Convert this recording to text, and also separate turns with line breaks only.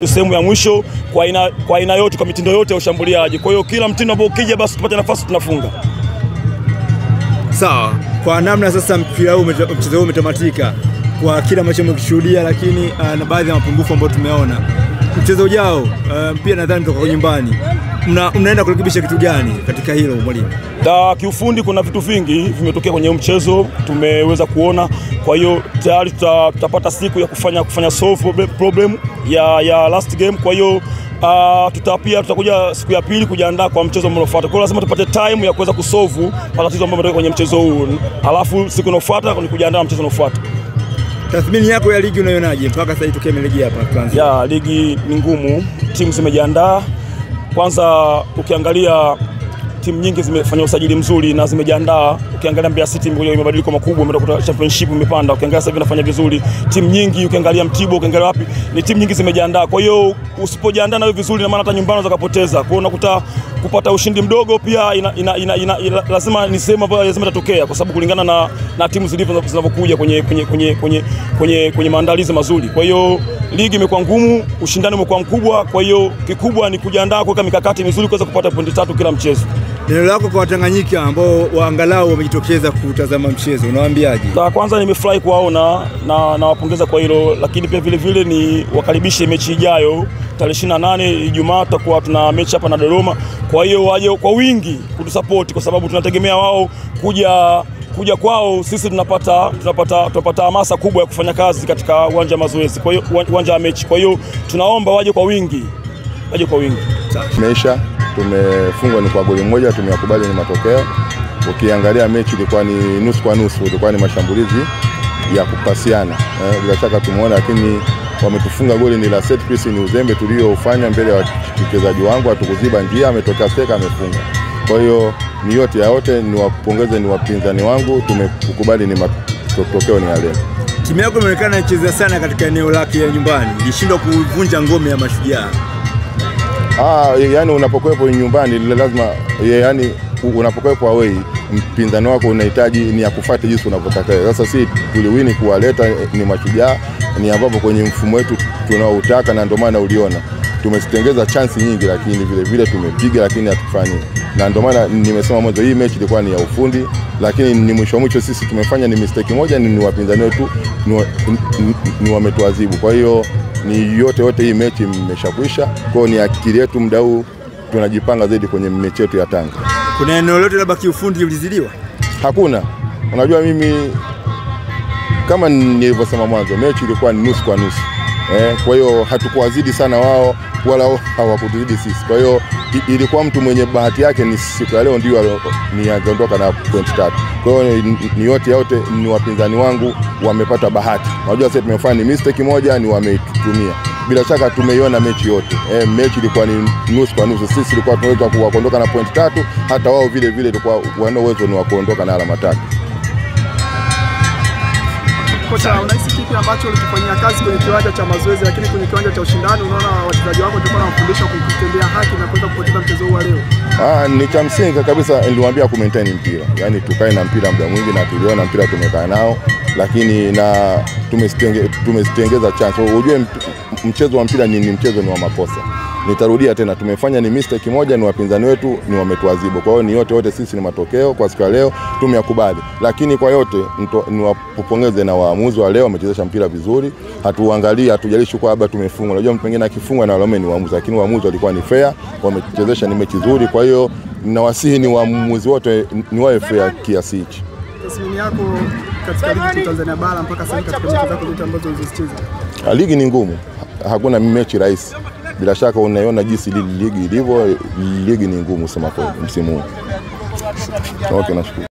Sehemu ya mwisho kwa aina yote, kwa mitindo yote ya ushambuliaji. Kwa hiyo kila mtindo ambao ukija basi tupate nafasi tunafunga.
Sawa. Kwa namna sasa mpira huu mchezo huu umetamatika kwa kila mechi mmekishuhudia, lakini na baadhi ya mapungufu ambayo tumeona. Mchezo ujao pia nadhani tutakuwa nyumbani. Mnaenda kurekebisha kitu gani katika hilo mwalimu?
Kiufundi kuna vitu vingi vimetokea kwenye mchezo tumeweza kuona. Kwa hiyo tayari tutapata siku ya kufanya solve problem ya last game. Kwa hiyo tutakuja siku ya pili kujiandaa kwa mchezo unaofuata. Kwa hiyo lazima tupate time ya kuweza kusolve matatizo ambayo yametokea kwenye mchezo huu. Alafu siku inayofuata ni kujiandaa mchezo unaofuata.
Tathmini yako ya ligi unaionaje mpaka sasa itokee ligi hapa tuanze?
Ya ligi ni ngumu, timu zimejiandaa. Kwanza ukiangalia timu nyingi zimefanya usajili mzuri na zimejiandaa. Ukiangalia Mbeya City imekuja mabadiliko makubwa, imetoka championship imepanda. Ukiangalia sasa hivi inafanya vizuri. Timu nyingi ukiangalia Mtibwa, ukiangalia wapi, ni timu nyingi zimejiandaa. Kwa hiyo usipojiandaa nawe vizuri na maana hata nyumbani unaweza kupoteza. Kwa hiyo unakuta kupata ushindi mdogo pia lazima ni sehemu ambayo lazima itatokea, kwa sababu kulingana na timu zinavyokuja kwenye maandalizi mazuri. Kwa hiyo ligi imekuwa ngumu, ushindani umekuwa mkubwa. Kwa hiyo kikubwa ni kujiandaa, kuweka mikakati mizuri kuweza kupata pointi 3 kila mchezo.
Neno lako kwa Watanganyika ambao waangalau wamejitokeza kutazama mchezo, unawaambiaje?
Kwanza nimefurahi kuwaona na nawapongeza kwa hilo, lakini pia vile ni wakaribishe mechi ijayo tarehe 28 Ijumaa. Tutakuwa tuna mechi hapa na Dodoma. Kwa hiyo waje kwa wingi kutusupport, kwa sababu tunategemea wao kuja kwao, sisi tunapata hamasa kubwa ya kufanya kazi katika uwanja wa mazoezi, kwa hiyo uwanja wa mechi. Kwa hiyo tunaomba waje kwa wingi.
Meisha tumefungwa ni kwa goli moja, tumeyakubali ni matokeo. Ukiangalia mechi ilikuwa ni nusu kwa nusu, ilikuwa ni mashambulizi ya kupasiana. Bila shaka tumeona, lakini wametufunga goli ni la set piece, ni uzembe tuliofanya mbele ya wachezaji wangu, hatukuziba njia, ametokea steka amefunga. Kwa hiyo ni yote ya yote ni wapongeze ni wapinzani wangu, tumekubali ni matokeo ni yale.
Timu yako imeonekana inacheza sana katika eneo lake ya nyumbani, ilishindwa kuvunja ngome ya Mashujaa.
Yani unapokuwepo nyumbani lazima, yani unapokuwepo away mpinzani wako unahitaji ni akufuate jinsi unavyotaka. Sasa si tuliwini kuwaleta ni Mashujaa, ni ambapo kwenye mfumo wetu tunaoutaka, na ndio maana uliona tumezitengeza chance nyingi, lakini vile tumepiga lakini hatufanyi. Na ndio maana nimesema mwanzo hii mechi ilikuwa ni ya ufundi, lakini ni mwisho sisi tumefanya ni mistake moja, ni wapinzani wetu ni wametuadhibu. Kwa hiyo ni yote hii mechi imeshakwisha. Kwa hiyo ni akili yetu muda huu tunajipanga zaidi kwenye mechi yetu ya Tanga.
Kuna eneo lote labda kiufundi ulizidiwa?
Hakuna. Unajua mimi kama nilivyosema mwanzo, mechi ilikuwa ni nusu kwa nusu. Kwa hiyo hatukuwazidi sana wao wala hawakutuzidi sisi. Kwa hiyo ilikuwa mtu mwenye bahati yake ni siku ya leo ndio ni angeondoka na point 3. Kwa hiyo ni yote ni wapinzani wangu wamepata bahati. Unajua sasa tumefanya ni mistake moja, ni wameitumia. Bila shaka tumeiona mechi yote. Mechi ilikuwa ni nusu kwa nusu. Sisi tulikuwa tunaweza kuondoka na point 3, hata wao vile tulikuwa wana uwezo ni wa kuondoka na alama 3.
Kocha, unahisi kipi ambacho ulikifanyia kazi kwenye kiwanja cha mazoezi, lakini kwenye kiwanja cha ushindani unaona wachezaji wako ndio wanafundisha kutembea haki na kuweza kupoteza mchezo huu wa leo?
Ni cha msingi kabisa, niliwaambia ku-maintain mpira. Yaani tukae na mpira muda mwingi, na tuliona mpira tumekaa nao, lakini na tumezitengeza chance. Unajua mchezo wa mpira ni mchezo ni wa makosa. Nitarudia tena, tumefanya ni mistake moja, ni wapinzani wetu ni wametuadhibu. Kwa hiyo ni yote sisi ni matokeo kwa siku ya leo tumeyakubali. Lakini kwa yote ni wapongeze na waamuzi wa leo, wamechezesha mpira vizuri. Hatuangalia, hatujalishi kwa labda tumefungwa. Unajua mtu mwingine akifungwa na walaumu ni waamuzi, lakini waamuzi walikuwa ni fair, wamechezesha ni mechi nzuri. Kwa hiyo ninawasihi ni waamuzi wote ni wawe fair kiasi hichi.
Tathmini yako katika ligi ya Tanzania bara mpaka sasa katika mechi zako zote ambazo ulizocheza?
Ligi ni ngumu. Hakuna mechi rahisi. Bila shaka unaiona jinsi ligi ilivyo, ligi ni ngumu sema kwa msimu huu. Okay, nashukuru.